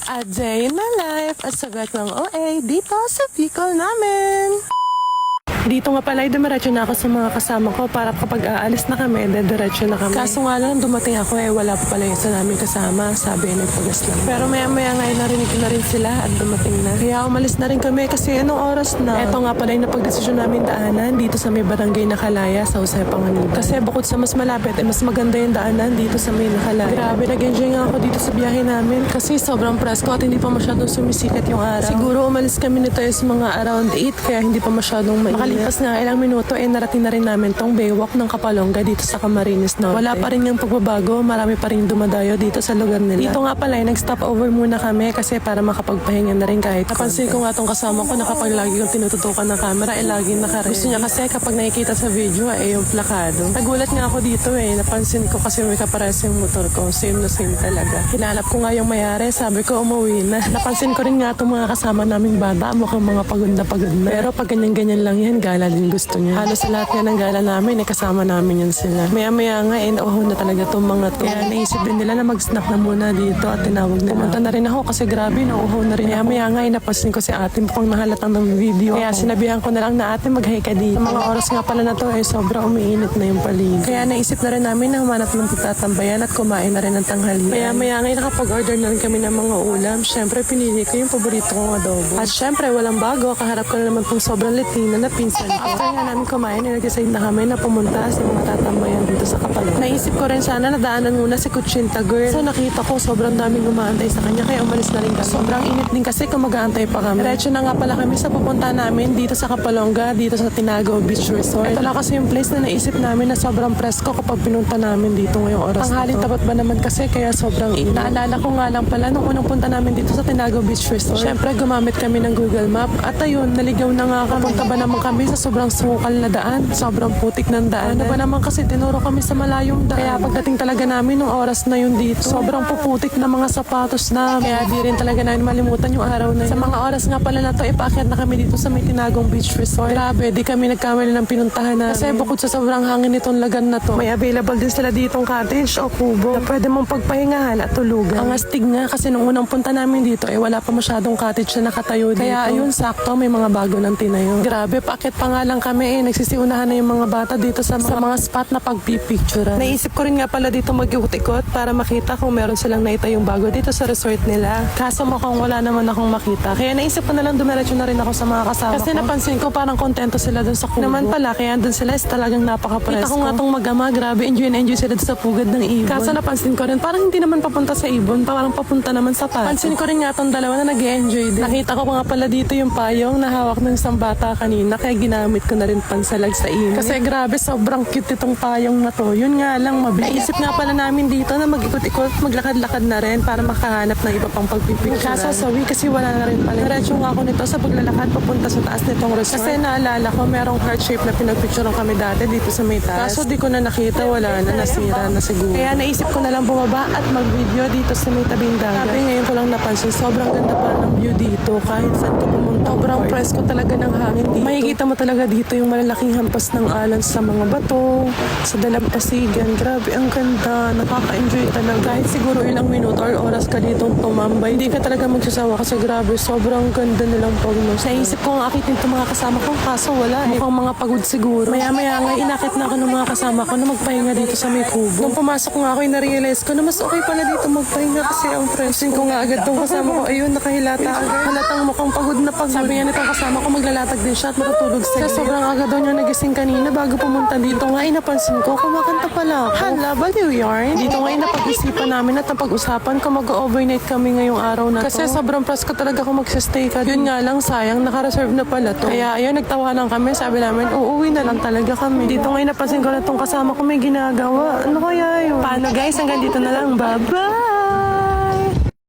A day in my life as a ng OA dito sa Bicol namin. Dito nga pala, dumiretso na ako sa mga kasama ko para kapag aalis na kami, diretso na kami. Kaso nga lang, dumating ako wala pa pala yung isa namin kasama. Sabi, nagpagas lang. Pero maya-maya nga, narinig ko na rin sila at dumating na. Kaya umalis na rin kami kasi anong oras na. Eto nga pala yung napagdesisyon namin daanan dito sa may barangay Nakalaya sa Jose Panganiban. Kasi bukod sa mas malapit, mas maganda yung daanan dito sa may Nakalaya. Grabe, nag-enjoy nga ako dito sa biyahe namin kasi sobrang presko at hindi pa masyadong sumisikat yung araw. Siguro umalis kami nito sa mga around 8 kaya hindi pa masyadong mainit. Makalipas na ilang minuto, narating na rin namin tong baywalk ng Kapalonga dito sa Camarines Norte. Wala pa rin yung pagbabago, marami pa rin dumadayo dito sa lugar nila. Dito nga pala, nag-stop over muna kami kasi para makapagpahinga na rin kahit. Napansin ko nga tong kasama ko na kapag lagi kong tinututukan ng camera, lagi nakarin. Gusto niya kasi kapag nakikita sa video, yung plakado. Nagulat nga ako dito napansin ko kasi may kapares yung motor ko. Same na same talaga. Hinanap ko nga yung mayari, sabi ko umuwi na. Napansin ko rin nga itong mga kasama naming bata, mukhang mga pagod na pagod na. Pero pag ganyan-ganyan lang yan, gala din gusto niya. Halos sa lahat nga ng gala namin, kasama namin yan sila. Maya-maya nga, nauho na talaga itong mga to. Kaya naisip din nila na mag-snack na muna dito at tinawag nila. Pumunta na rin ako kasi grabe, nauho na rin. Maya-maya nga, napansin ko si ate mukhang nahalatang ng video. Kaya sinabihan ko na lang na ate mag-hi ka dito. Sa mga oras nga pala na to, sobra umiinit na yung paligid. Kaya naisip na rin namin na humanap ng tatambayan at kumain na rin ng tanghalian. Maya-maya nga, nakapag-order na rin kami ng mga ulam. Siyempre, pinili ko yung paborito kong adobo. At siyempre, walang bago. Kaharap ko na naman pong sobrang litina na pinsan ko. After nga namin kumain, nag-decide na kami na pumunta sa mga tatambayan dito sa Kapalonga. Naisip ko rin sana na daanan muna si Kutsinta Girl. So nakita ko sobrang daming umaantay sa kanya kaya umalis na rin kami. Sobrang init din kasi kung mag-aantay pa kami. Diretso na nga pala kami sa pupunta namin dito sa Kapalonga, dito sa Tinago Beach Resort. Ito lang kasi yung place na naisip namin na sobrang presko kapag pinunta namin dito ngayong oras. Tanghaling tapat ba naman kasi kaya sobrang init. Naalala ko nga lang pala nung unang punta namin dito sa Tinago Beach Resort. Siyempre gumamit kami ng Google Map at ayun, naligaw na nga kami. Punta ba naman kami sa sobrang sukal na daan, sobrang putik ng daan. Ano ba naman kasi tinuro kami sa malayong daan. Kaya pagdating talaga namin nung oras na yun dito, sobrang puputik na mga sapatos na. Kaya di rin talaga namin malimutan yung araw na yun. Sa mga oras nga pala na to, ipaakyat na kami dito sa may Tinagong Beach Resort. Grabe, di kami nagkamali ng pinuntahan namin. Kasi bukod sa sobrang hangin nitong lagan na to, may available din sila ditong cottage o kubo na pwede mong pagpahingahan at tulugan. Ang astig nga kasi nung unang punta namin dito, wala pa masyadong cottage na nakatayo dito. Kaya ayun, sakto, may mga bago ng tinayo. Grabe, paakyat pa nga lang kami nagsisiunahan na yung mga bata dito sa mga spot na pagpipicturean. Naisip ko rin nga pala dito mag-ikot-ikot para makita kung meron silang naitayong bago dito sa resort nila. Kaso mukhang wala naman akong makita. Kaya naisip ko na lang dumiretso na rin ako sa mga kasama ko. Kasi napansin ko parang kontento sila dun sa kubo. Naman pala, kaya dun sila talagang napaka-presko. Kita ko nga tong mag-ama, grabe, enjoy na enjoy sila dun sa pugad ng ibon. Kaso napansin ko rin, parang hindi naman papunta sa ibon, parang papunta naman sa pato. Pansin ko rin nga tong dalawa na nag-enjoy din. Nakita ko nga pala dito yung payong na hawak ng isang bata kanina, kaya ginamit ko na rin pansalag sa init. Kasi grabe, sobrang cute itong payong na to. Yun nga lang, mabilis. Naisip nga pala namin dito na mag-ikot-ikot, maglakad-lakad na rin para makahanap ng iba pang pagpipicturean. Kaso sawi kasi wala na rin pala. Diretso nga ako nito sa paglalakad papunta sa taas nitong resort. Kasi naalala ko, merong heart shape na pinagpicturean kami dati dito sa may taas. Kaso di ko na nakita, wala na, nasira na siguro. Kaya naisip ko na lang bumaba at mag-video dito sa may tabing dagat. Sabi ngayon ko lang napansin, sobrang ganda pa ng view dito kahit saan ko pumunta. Sobrang presko talaga ng hangin dito. Makikita mo talaga dito yung malalaking hampas ng alon sa mga bato, sa dalampasigan. Grabe, ang ganda. Nakaka-enjoy talaga. Kahit siguro ilang minuto or oras ka dito tumambay, hindi ka talaga magsasawa kasi grabe, sobrang ganda nilang pagnos. Naisip ko ang akitin itong mga kasama ko, kaso wala Mukhang mga pagod siguro. Maya-maya nga, inakit na ako ng mga kasama ko na magpahinga dito sa may kubo. Nung pumasok nga ako, na-realize ko na mas okay pala dito magpahinga kasi ang friends ko nga agad itong kasama ko. Ayun, nakahilata agad. Halatang mukhang pagod na pagod. Sabi nga nitong kasama ko, maglalatag din siya at matutulog sa gilid. Sobrang agad daw niya nagising kanina bago pumunta dito. Nga napansin ko, kumakanta pala ako. Hala, baliw yarn. Dito nga napag-isipan namin at napag-usapan kung mag-overnight kami ngayong araw na to. Kasi sobrang presko talaga kung magsistay ka. Yun nga lang, sayang, naka-reserve na pala to. Kaya ayun, nagtawanan kami. Sabi namin, uuwi na lang talaga kami. Dito nga napansin ko na itong kasama ko may ginagawa. Ano kaya yun? Paano guys, hanggang dito na lang. Bye-bye!